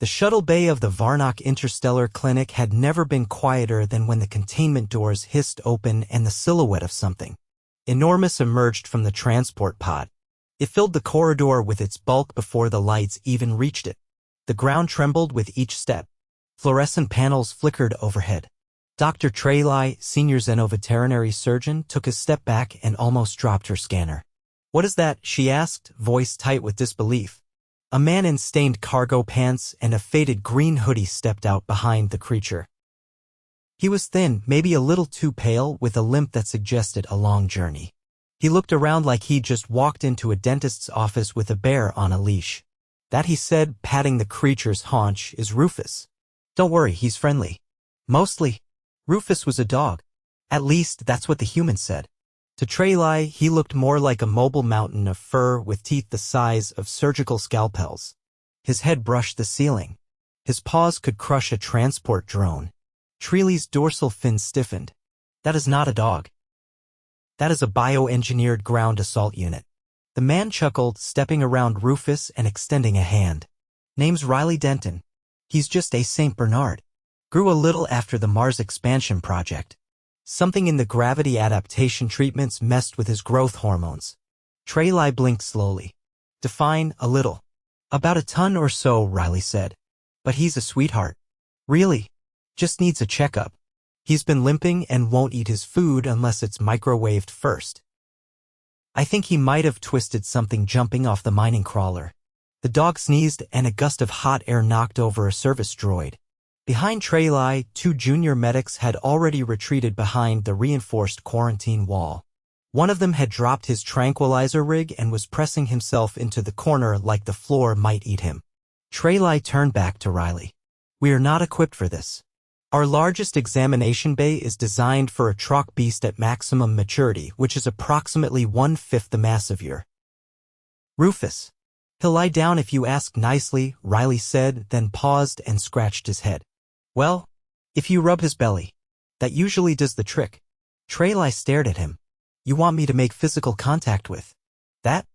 The shuttle bay of the Varnok Interstellar Clinic had never been quieter than when the containment doors hissed open and the silhouette of something enormous emerged from the transport pod. It filled the corridor with its bulk before the lights even reached it. The ground trembled with each step. Fluorescent panels flickered overhead. Dr. Trelai, senior veterinary surgeon, took a step back and almost dropped her scanner. "What is that?" she asked, voice tight with disbelief. A man in stained cargo pants and a faded green hoodie stepped out behind the creature. He was thin, maybe a little too pale, with a limp that suggested a long journey. He looked around like he'd just walked into a dentist's office with a bear on a leash. "That," he said, patting the creature's haunch, "is Rufus. Don't worry, he's friendly. Mostly." Rufus was a dog. At least, that's what the human said. To Trelai, he looked more like a mobile mountain of fur with teeth the size of surgical scalpels. His head brushed the ceiling. His paws could crush a transport drone. Trelai's dorsal fin stiffened. "That is not a dog. That is a bioengineered ground assault unit." The man chuckled, stepping around Rufus and extending a hand. "Name's Riley Denton. He's just a St. Bernard. Grew a little after the Mars expansion project. Something in the gravity adaptation treatments messed with his growth hormones." Trelai blinked slowly. "Define a little." "About a ton or so," Riley said. "But he's a sweetheart. Really. Just needs a checkup. He's been limping and won't eat his food unless it's microwaved first. I think he might have twisted something jumping off the mining crawler." The dog sneezed and a gust of hot air knocked over a service droid. Behind Trelai, 2 junior medics had already retreated behind the reinforced quarantine wall. One of them had dropped his tranquilizer rig and was pressing himself into the corner like the floor might eat him. Trelai turned back to Riley. "We are not equipped for this. Our largest examination bay is designed for a truck beast at maximum maturity, which is approximately 1/5 the mass of your Rufus. He'll lie down if you ask nicely," Riley said, then paused and scratched his head. "Well, if you rub his belly. That usually does the trick." Trelai stared at him. "You want me to make physical contact with that?"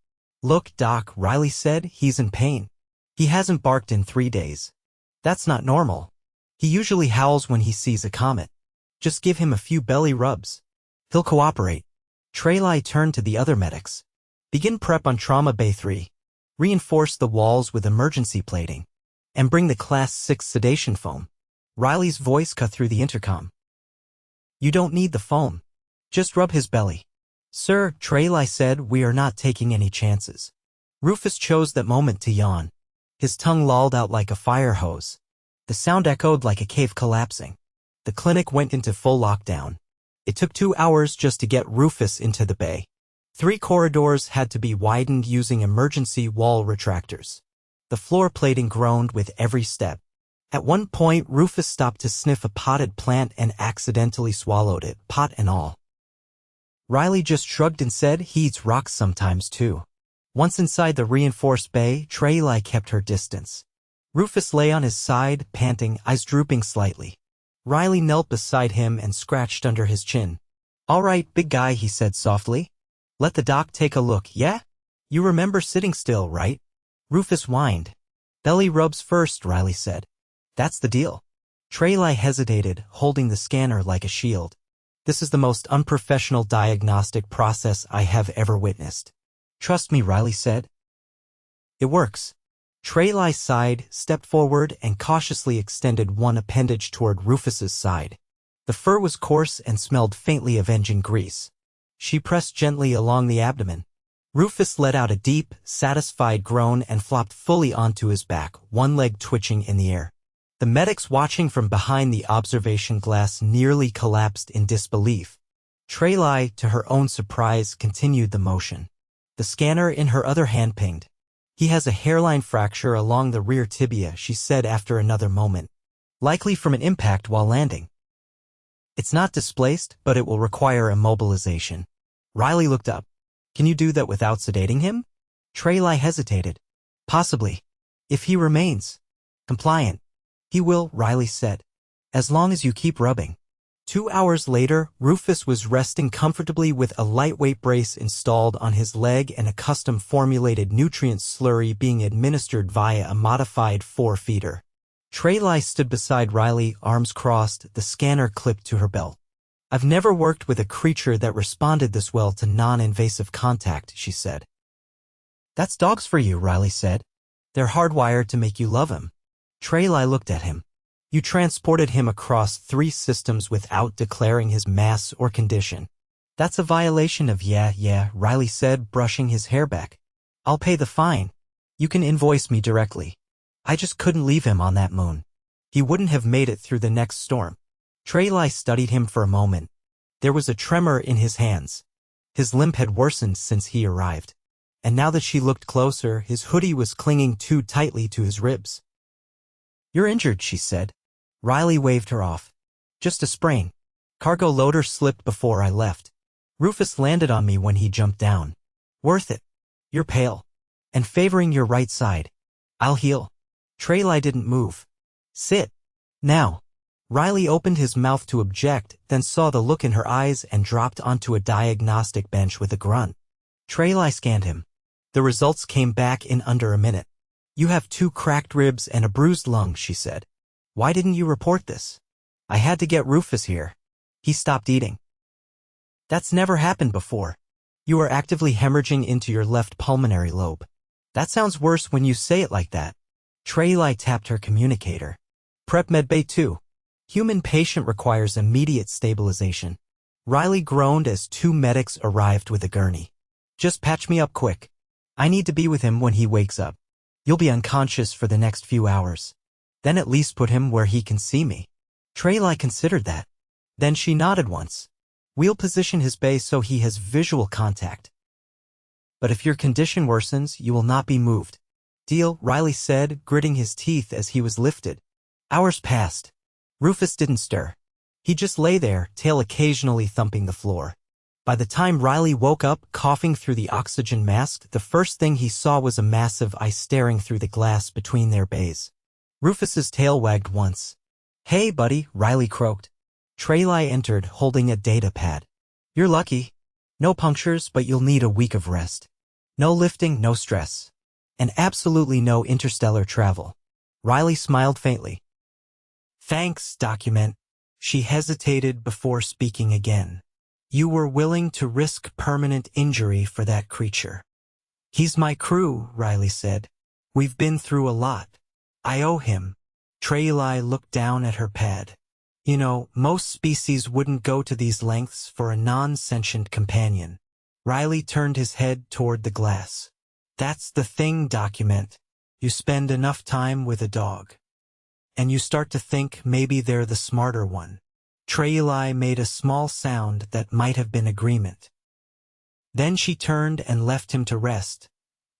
"Look, Doc," Riley said, "he's in pain. He hasn't barked in 3 days. That's not normal. He usually howls when he sees a comet. Just give him a few belly rubs. He'll cooperate." Trelai turned to the other medics. "Begin prep on Trauma Bay 3. Reinforce the walls with emergency plating. And bring the Class 6 sedation foam." Riley's voice cut through the intercom. "You don't need the foam. Just rub his belly." "Sir," Trelai said, "we are not taking any chances." Rufus chose that moment to yawn. His tongue lolled out like a fire hose. The sound echoed like a cave collapsing. The clinic went into full lockdown. It took 2 hours just to get Rufus into the bay. 3 corridors had to be widened using emergency wall retractors. The floor plating groaned with every step. At one point, Rufus stopped to sniff a potted plant and accidentally swallowed it, pot and all. Riley just shrugged and said he eats rocks sometimes too. Once inside the reinforced bay, Trelai kept her distance. Rufus lay on his side, panting, eyes drooping slightly. Riley knelt beside him and scratched under his chin. "All right, big guy," he said softly. "Let the doc take a look, yeah? You remember sitting still, right?" Rufus whined. "Belly rubs first," Riley said. "That's the deal." Trelai hesitated, holding the scanner like a shield. "This is the most unprofessional diagnostic process I have ever witnessed." "Trust me," Riley said. "It works." Trelai sighed, stepped forward, and cautiously extended one appendage toward Rufus's side. The fur was coarse and smelled faintly of engine grease. She pressed gently along the abdomen. Rufus let out a deep, satisfied groan and flopped fully onto his back, one leg twitching in the air. The medics watching from behind the observation glass nearly collapsed in disbelief. Trelai, to her own surprise, continued the motion. The scanner in her other hand pinged. "He has a hairline fracture along the rear tibia," she said after another moment. "Likely from an impact while landing. It's not displaced, but it will require immobilization." Riley looked up. "Can you do that without sedating him?" Trelai hesitated. "Possibly. If he remains compliant." "He will," Riley said. "As long as you keep rubbing." 2 hours later, Rufus was resting comfortably with a lightweight brace installed on his leg and a custom-formulated nutrient slurry being administered via a modified 4-feeder. Trey stood beside Riley, arms crossed, the scanner clipped to her belt. I've never worked with a creature that responded this well to non-invasive contact, she said. That's dogs for you, Riley said. They're hardwired to make you love him. Trey looked at him. You transported him across 3 systems without declaring his mass or condition. That's a violation of yeah, Riley said, brushing his hair back. I'll pay the fine. You can invoice me directly. I just couldn't leave him on that moon. He wouldn't have made it through the next storm. Trey studied him for a moment. There was a tremor in his hands. His limp had worsened since he arrived. And now that she looked closer, his hoodie was clinging too tightly to his ribs. You're injured, she said. Riley waved her off. Just a sprain. Cargo loader slipped before I left. Rufus landed on me when he jumped down. Worth it. You're pale. And favoring your right side. I'll heal. Trey didn't move. Sit. Now. Riley opened his mouth to object, then saw the look in her eyes and dropped onto a diagnostic bench with a grunt. Trey scanned him. The results came back in under a minute. You have 2 cracked ribs and a bruised lung, she said. Why didn't you report this? I had to get Rufus here. He stopped eating. That's never happened before. You are actively hemorrhaging into your left pulmonary lobe. That sounds worse when you say it like that. Trey tapped her communicator. Prep medbay 2. Human patient requires immediate stabilization. Riley groaned as 2 medics arrived with a gurney. Just patch me up quick. I need to be with him when he wakes up. You'll be unconscious for the next few hours. Then at least put him where he can see me. Trey considered that. Then she nodded once. We'll position his bay so he has visual contact. But if your condition worsens, you will not be moved. Deal, Riley said, gritting his teeth as he was lifted. Hours passed. Rufus didn't stir. He just lay there, tail occasionally thumping the floor. By the time Riley woke up, coughing through the oxygen mask, the first thing he saw was a massive eye staring through the glass between their bays. Rufus's tail wagged once. Hey, buddy, Riley croaked. Trey entered, holding a data pad. You're lucky. No punctures, but you'll need a week of rest. No lifting, no stress. And absolutely no interstellar travel. Riley smiled faintly. Thanks, document. She hesitated before speaking again. You were willing to risk permanent injury for that creature. He's my crew, Riley said. We've been through a lot. I owe him. Trey looked down at her pad. You know, most species wouldn't go to these lengths for a non-sentient companion. Riley turned his head toward the glass. That's the thing, document. You spend enough time with a dog. And you start to think maybe they're the smarter one. Trey made a small sound that might have been agreement. Then she turned and left him to rest,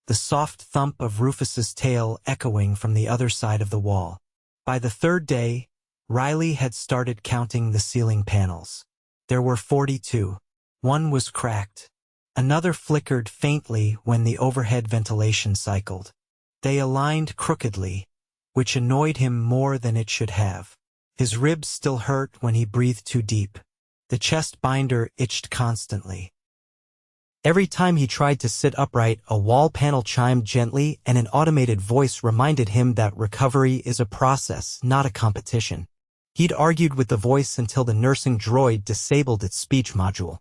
the soft thump of Rufus's tail echoing from the other side of the wall. By the 3rd day, Riley had started counting the ceiling panels. There were 42. One was cracked. Another flickered faintly when the overhead ventilation cycled. They aligned crookedly, which annoyed him more than it should have. His ribs still hurt when he breathed too deep. The chest binder itched constantly. Every time he tried to sit upright, a wall panel chimed gently and an automated voice reminded him that recovery is a process, not a competition. He'd argued with the voice until the nursing droid disabled its speech module.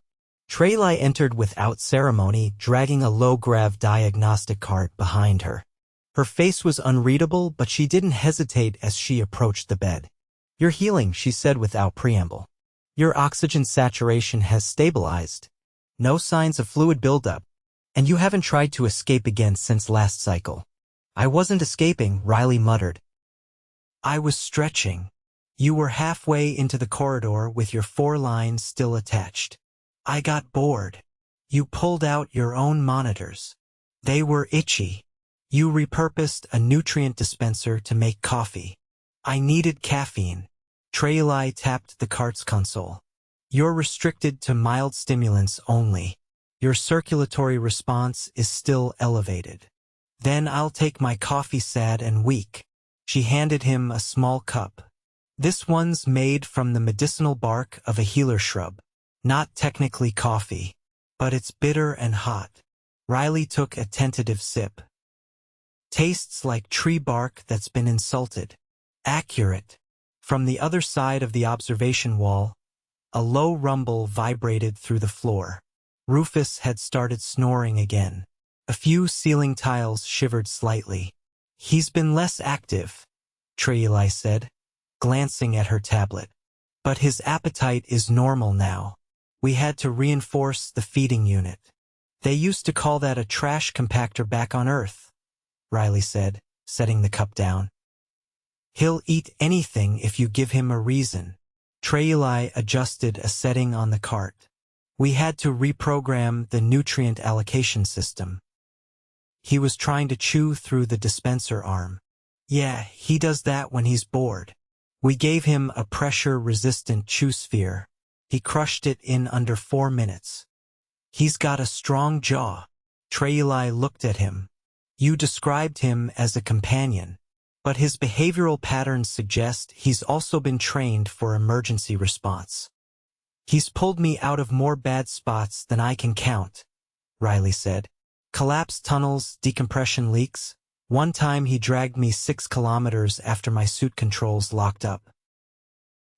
Trey entered without ceremony, dragging a low-grav diagnostic cart behind her. Her face was unreadable, but she didn't hesitate as she approached the bed. You're healing, she said without preamble. Your oxygen saturation has stabilized. No signs of fluid buildup. And you haven't tried to escape again since last cycle. I wasn't escaping, Riley muttered. I was stretching. You were halfway into the corridor with your 4 lines still attached. I got bored. You pulled out your own monitors. They were itchy. You repurposed a nutrient dispenser to make coffee. I needed caffeine. Trey tapped the cart's console. You're restricted to mild stimulants only. Your circulatory response is still elevated. Then I'll take my coffee, sad and weak. She handed him a small cup. This one's made from the medicinal bark of a healer shrub. Not technically coffee, but it's bitter and hot. Riley took a tentative sip. Tastes like tree bark that's been insulted. Accurate. From the other side of the observation wall, a low rumble vibrated through the floor. Rufus had started snoring again. A few ceiling tiles shivered slightly. He's been less active, Tribunal said, glancing at her tablet. But his appetite is normal now. We had to reinforce the feeding unit. They used to call that a trash compactor back on Earth, Riley said, setting the cup down. He'll eat anything if you give him a reason. Tribunal adjusted a setting on the cart. We had to reprogram the nutrient allocation system. He was trying to chew through the dispenser arm. Yeah, he does that when he's bored. We gave him a pressure-resistant chew sphere. He crushed it in under 4 minutes. He's got a strong jaw. Tribunal looked at him. You described him as a companion, but his behavioral patterns suggest he's also been trained for emergency response. He's pulled me out of more bad spots than I can count, Riley said. Collapsed tunnels, decompression leaks. One time he dragged me 6 kilometers after my suit controls locked up.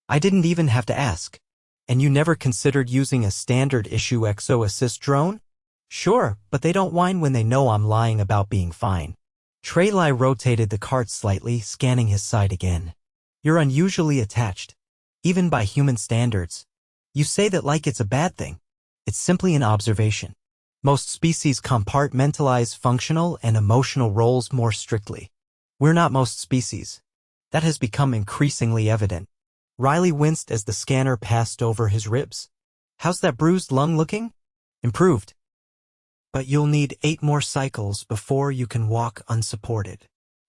I didn't even have to ask. And you never considered using a standard-issue Exo Assist drone? Sure, but they don't whine when they know I'm lying about being fine. Tribunal rotated the cart slightly, scanning his side again. You're unusually attached. Even by human standards. You say that like it's a bad thing. It's simply an observation. Most species compartmentalize functional and emotional roles more strictly. We're not most species. That has become increasingly evident. Riley winced as the scanner passed over his ribs. How's that bruised lung looking? Improved. But you'll need 8 more cycles before you can walk unsupported.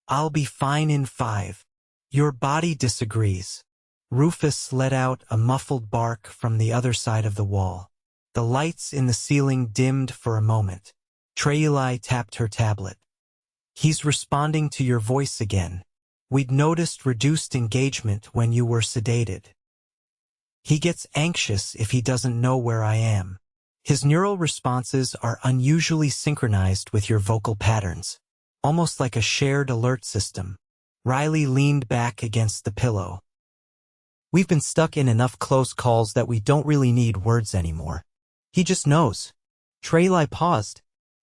I'll be fine in 5. Your body disagrees. Rufus let out a muffled bark from the other side of the wall. The lights in the ceiling dimmed for a moment. Tribunal tapped her tablet. He's responding to your voice again. We'd noticed reduced engagement when you were sedated. He gets anxious if he doesn't know where I am. His neural responses are unusually synchronized with your vocal patterns, almost like a shared alert system. Riley leaned back against the pillow. We've been stuck in enough close calls that we don't really need words anymore. He just knows. Tribunal paused.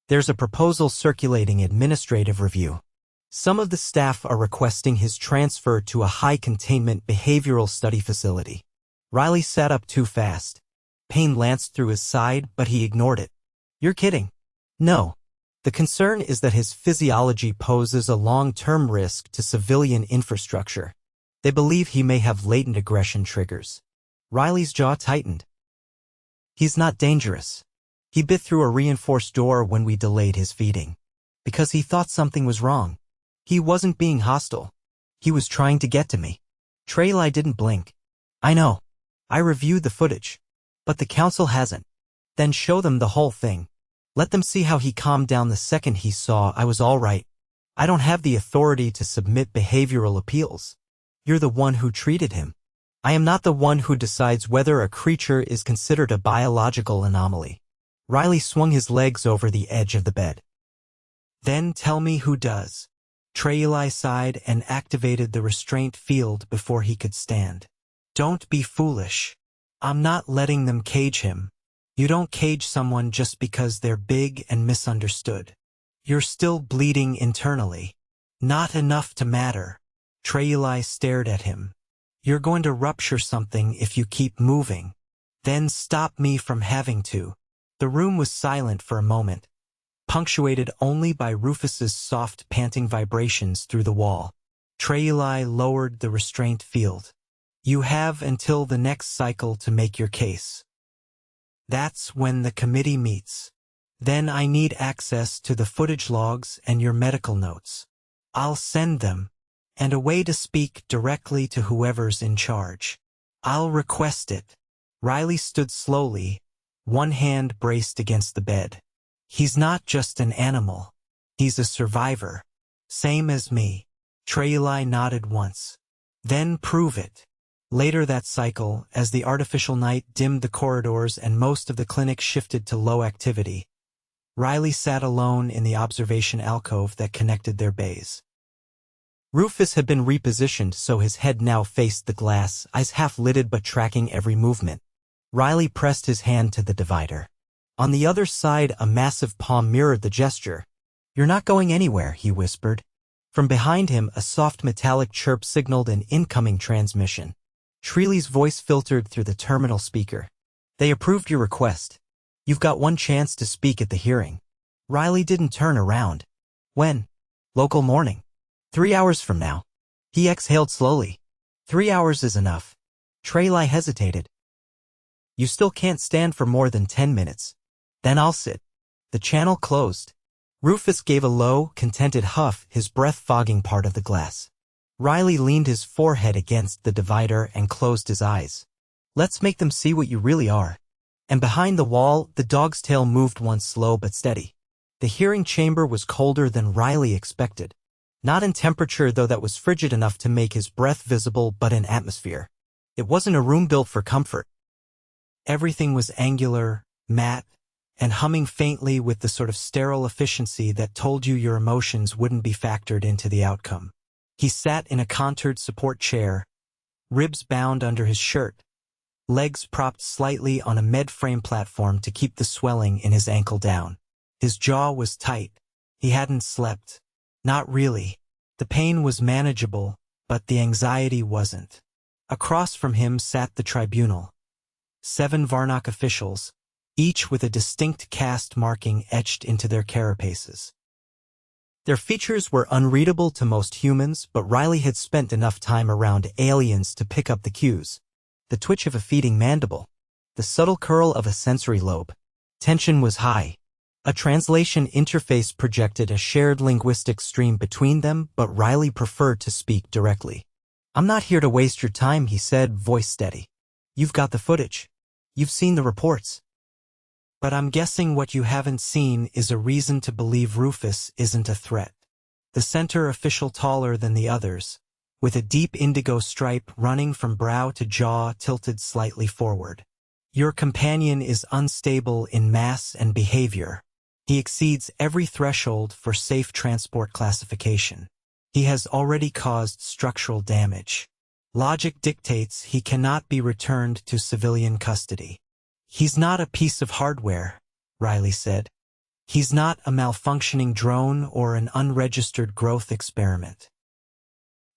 There's a proposal circulating administrative review. Some of the staff are requesting his transfer to a high-containment behavioral study facility. Riley sat up too fast. Pain lanced through his side, but he ignored it. You're kidding. No. The concern is that his physiology poses a long-term risk to civilian infrastructure. They believe he may have latent aggression triggers. Riley's jaw tightened. He's not dangerous. He bit through a reinforced door when we delayed his feeding. Because he thought something was wrong. He wasn't being hostile. He was trying to get to me. Tribunal didn't blink. I know. I reviewed the footage. But the council hasn't. Then show them the whole thing. Let them see how he calmed down the second he saw I was all right. I don't have the authority to submit behavioral appeals. You're the one who treated him. I am not the one who decides whether a creature is considered a biological anomaly. Riley swung his legs over the edge of the bed. Then tell me who does. Tribunal sighed and activated the restraint field before he could stand. Don't be foolish. I'm not letting them cage him. You don't cage someone just because they're big and misunderstood. You're still bleeding internally. Not enough to matter. Tribunal stared at him. You're going to rupture something if you keep moving. Then stop me from having to. The room was silent for a moment, punctuated only by Rufus's soft panting vibrations through the wall. Tribunal lowered the restraint field. You have until the next cycle to make your case. That's when the committee meets. Then I need access to the footage logs and your medical notes. I'll send them, and a way to speak directly to whoever's in charge. I'll request it. Riley stood slowly, one hand braced against the bed. He's not just an animal. He's a survivor. Same as me. Tribunal nodded once. Then prove it. Later that cycle, as the artificial night dimmed the corridors and most of the clinic shifted to low activity, Riley sat alone in the observation alcove that connected their bays. Rufus had been repositioned so his head now faced the glass, eyes half-lidded but tracking every movement. Riley pressed his hand to the divider. On the other side, a massive palm mirrored the gesture. "You're not going anywhere," he whispered. From behind him, a soft metallic chirp signaled an incoming transmission. Shreely's voice filtered through the terminal speaker. "They approved your request. You've got one chance to speak at the hearing." Riley didn't turn around. "When?" "Local morning. 3 hours from now." He exhaled slowly. 3 hours is enough. Trey hesitated. "You still can't stand for more than 10 minutes. Then I'll sit." The channel closed. Rufus gave a low, contented huff, his breath fogging part of the glass. Riley leaned his forehead against the divider and closed his eyes. "Let's make them see what you really are." And behind the wall, the dog's tail moved once slow but steady. The hearing chamber was colder than Riley expected. Not in temperature, though that was frigid enough to make his breath visible, but in atmosphere. It wasn't a room built for comfort. Everything was angular, matte, and humming faintly with the sort of sterile efficiency that told you your emotions wouldn't be factored into the outcome. He sat in a contoured support chair, ribs bound under his shirt, legs propped slightly on a med-frame platform to keep the swelling in his ankle down. His jaw was tight. He hadn't slept. Not really. The pain was manageable, but the anxiety wasn't. Across from him sat the tribunal. 7 Varnok officials, each with a distinct caste marking etched into their carapaces. Their features were unreadable to most humans, but Riley had spent enough time around aliens to pick up the cues. The twitch of a feeding mandible. The subtle curl of a sensory lobe. Tension was high. A translation interface projected a shared linguistic stream between them, but Riley preferred to speak directly. "I'm not here to waste your time," he said, voice steady. "You've got the footage. You've seen the reports. But I'm guessing what you haven't seen is a reason to believe Rufus isn't a threat." The center official, taller than the others, with a deep indigo stripe running from brow to jaw, tilted slightly forward. "Your companion is unstable in mass and behavior. He exceeds every threshold for safe transport classification. He has already caused structural damage. Logic dictates he cannot be returned to civilian custody." "He's not a piece of hardware," Riley said. "He's not a malfunctioning drone or an unregistered growth experiment.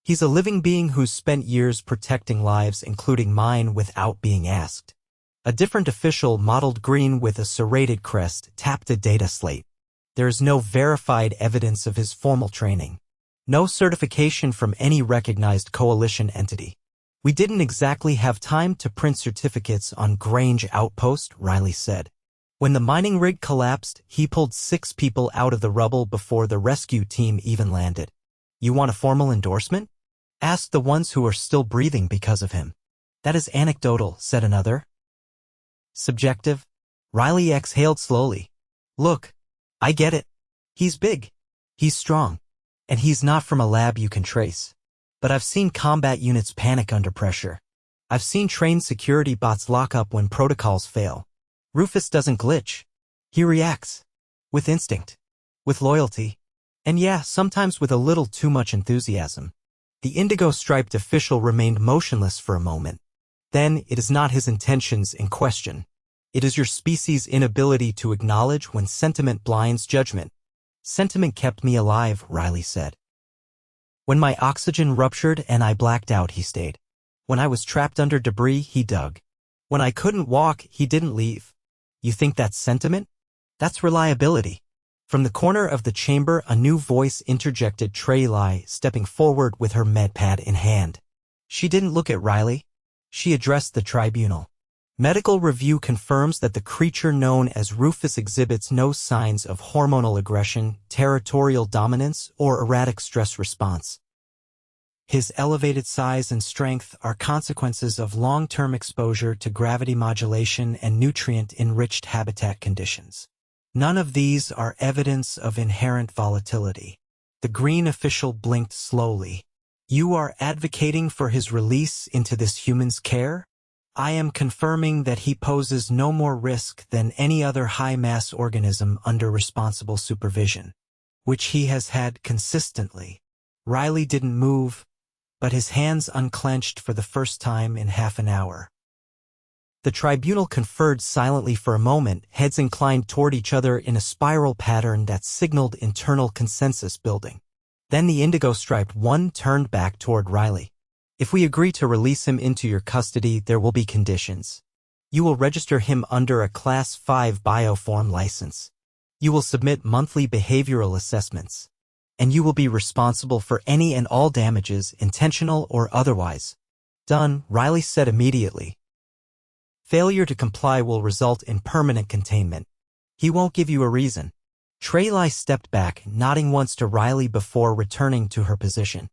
He's a living being who's spent years protecting lives, including mine, without being asked." A different official, mottled green with a serrated crest, tapped a data slate. "There is no verified evidence of his formal training. No certification from any recognized coalition entity. We didn't exactly have time to print certificates on Grange Outpost," Riley said. "When the mining rig collapsed, he pulled 6 people out of the rubble before the rescue team even landed." "You want a formal endorsement?" "Ask the ones who are still breathing because of him." "That is anecdotal," said another. "Subjective?" Riley exhaled slowly. "Look, I get it. He's big. He's strong. And he's not from a lab you can trace. But I've seen combat units panic under pressure. I've seen trained security bots lock up when protocols fail. Rufus doesn't glitch. He reacts. With instinct. With loyalty. And yeah, sometimes with a little too much enthusiasm." The indigo-striped official remained motionless for a moment. "Then it is not his intentions in question. It is your species' inability to acknowledge when sentiment blinds judgment." "Sentiment kept me alive," Riley said. "When my oxygen ruptured and I blacked out, he stayed. When I was trapped under debris, he dug. When I couldn't walk, he didn't leave. You think that's sentiment? That's reliability." From the corner of the chamber, a new voice interjected, Trey, stepping forward with her medpad in hand. She didn't look at Riley. She addressed the tribunal. "Medical review confirms that the creature known as Rufus exhibits no signs of hormonal aggression, territorial dominance, or erratic stress response. His elevated size and strength are consequences of long-term exposure to gravity modulation and nutrient-enriched habitat conditions. None of these are evidence of inherent volatility." The green official blinked slowly. "You are advocating for his release into this human's care?" "I am confirming that he poses no more risk than any other high-mass organism under responsible supervision, which he has had consistently." Riley didn't move, but his hands unclenched for the first time in half an hour. The tribunal conferred silently for a moment, heads inclined toward each other in a spiral pattern that signaled internal consensus building. Then the indigo-striped one turned back toward Riley. If we agree to release him into your custody, there will be conditions. You will register him under a Class 5 bioform license. You will submit monthly behavioral assessments. And you will be responsible for any and all damages, intentional or otherwise. Done, Riley said immediately. Failure to comply will result in permanent containment. He won't give you a reason. Trelai stepped back, nodding once to Riley before returning to her position.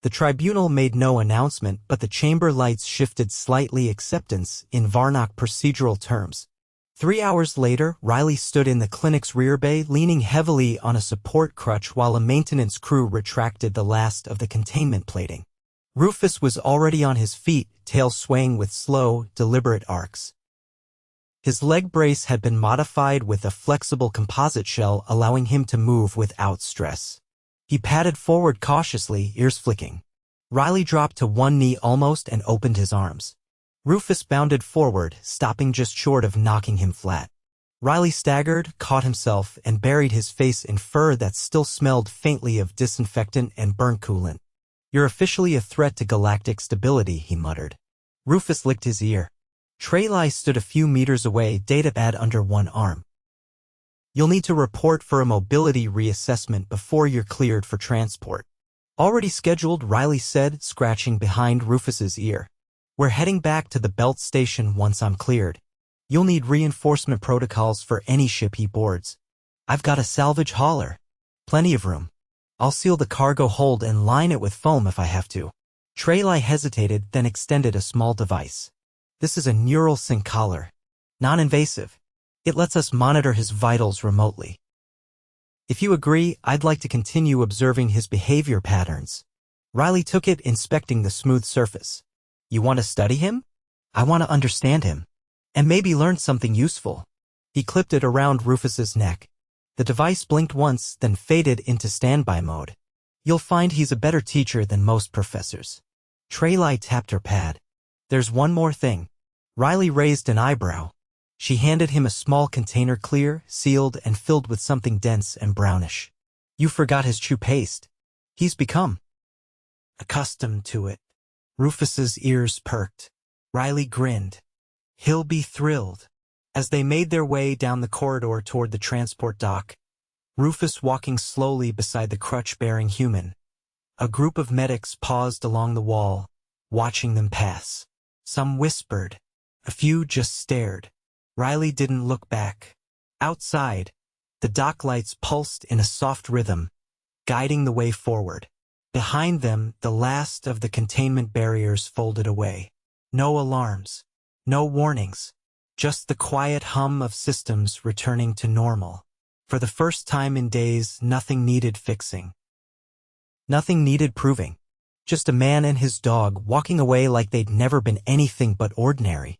The tribunal made no announcement, but the chamber lights shifted slightly. Acceptance in Varnok procedural terms. 3 hours later, Riley stood in the clinic's rear bay, leaning heavily on a support crutch while a maintenance crew retracted the last of the containment plating. Rufus was already on his feet, tail swaying with slow, deliberate arcs. His leg brace had been modified with a flexible composite shell, allowing him to move without stress. He padded forward cautiously, ears flicking. Riley dropped to one knee almost and opened his arms. Rufus bounded forward, stopping just short of knocking him flat. Riley staggered, caught himself, and buried his face in fur that still smelled faintly of disinfectant and burnt coolant. "You're officially a threat to galactic stability," he muttered. Rufus licked his ear. Trelai stood a few meters away, datapad under one arm. "You'll need to report for a mobility reassessment before you're cleared for transport." "Already scheduled," Riley said, scratching behind Rufus's ear. "We're heading back to the belt station once I'm cleared. You'll need reinforcement protocols for any ship he boards. I've got a salvage hauler. Plenty of room. I'll seal the cargo hold and line it with foam if I have to." Trelai hesitated, then extended a small device. "This is a neural sync collar. Non-invasive. It lets us monitor his vitals remotely. If you agree, I'd like to continue observing his behavior patterns." Riley took it, inspecting the smooth surface. "You want to study him?" "I want to understand him. And maybe learn something useful." He clipped it around Rufus's neck. The device blinked once, then faded into standby mode. "You'll find he's a better teacher than most professors." Trelai tapped her pad. "There's one more thing." Riley raised an eyebrow. She handed him a small container, clear, sealed, and filled with something dense and brownish. "You forgot his chew paste. He's become accustomed to it." Rufus's ears perked. Riley grinned. "He'll be thrilled." As they made their way down the corridor toward the transport dock, Rufus walking slowly beside the crutch-bearing human, a group of medics paused along the wall, watching them pass. Some whispered. A few just stared. Riley didn't look back. Outside, the dock lights pulsed in a soft rhythm, guiding the way forward. Behind them, the last of the containment barriers folded away. No alarms. No warnings. Just the quiet hum of systems returning to normal. For the first time in days, nothing needed fixing. Nothing needed proving. Just a man and his dog walking away like they'd never been anything but ordinary.